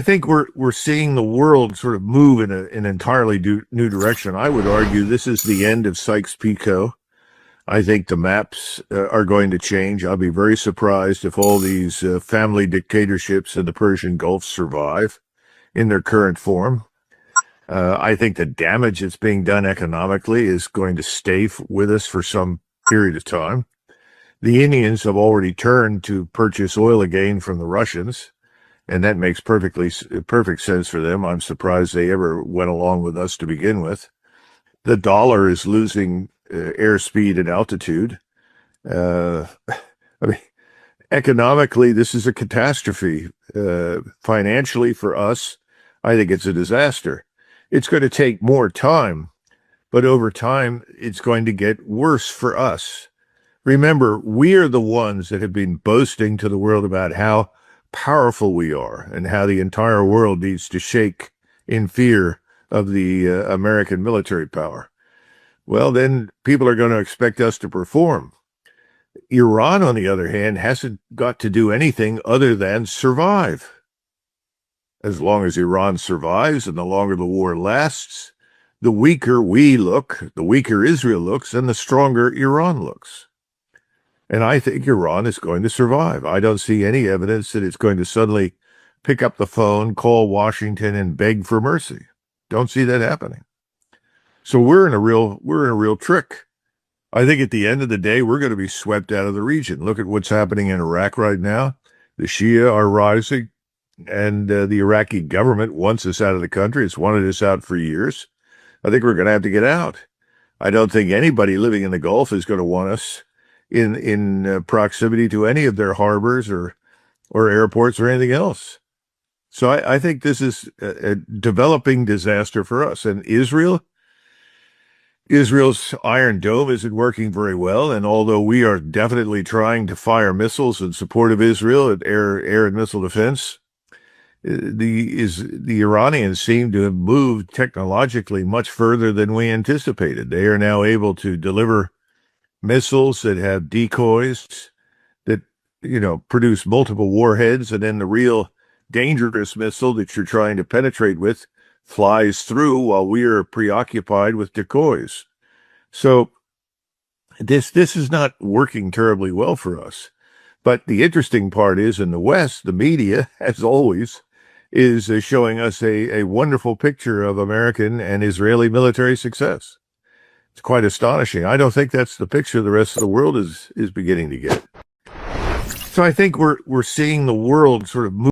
I think we're seeing the world sort of move in an entirely new direction. I would argue this is the end of Sykes-Picot. I think the maps are going to change. I'll be very surprised if all these family dictatorships in the Persian Gulf survive in their current form. I think the damage that's being done economically is going to stay with us for some period of time. The Indians have already turned to purchase oil again from the Russians, and that makes perfect sense for them. I'm surprised they ever went along with us to begin with. The dollar is losing airspeed and altitude. I mean, economically, this is a catastrophe. Financially, for us, I think it's a disaster. It's going to take more time, but over time, it's going to get worse for us. Remember, we are the ones that have been boasting to the world about how powerful we are and how the entire world needs to shake in fear of the American military power. Well, then people are going to expect us to perform. Iran, on the other hand, hasn't got to do anything other than survive. As long as Iran survives and the longer the war lasts, the weaker we look, the weaker Israel looks, and the stronger Iran looks. And I think Iran is going to survive. I don't see any evidence that it's going to suddenly pick up the phone, call Washington, and beg for mercy. Don't see that happening. So we're in a real trick. I think at the end of the day, we're going to be swept out of the region. Look at what's happening in Iraq right now. The Shia are rising, and the Iraqi government wants us out of the country. It's wanted us out for years. I think we're going to have to get out. I don't think anybody living in the Gulf is going to want us in proximity to any of their harbors or airports or anything else. So I think this is a developing disaster for us. And Israel's Iron Dome isn't working very well. And although we are definitely trying to fire missiles in support of Israel at air and missile defense, the Iranians seem to have moved technologically much further than we anticipated. They are now able to deliver missiles that have decoys that, produce multiple warheads, and then the real dangerous missile that you're trying to penetrate with flies through while we are preoccupied with decoys. So this is not working terribly well for us. But the interesting part is, in the West, the media, as always, is showing us a wonderful picture of American and Israeli military success. It's quite astonishing. I don't think that's the picture the rest of the world is beginning to get. So I think we're seeing the world sort of move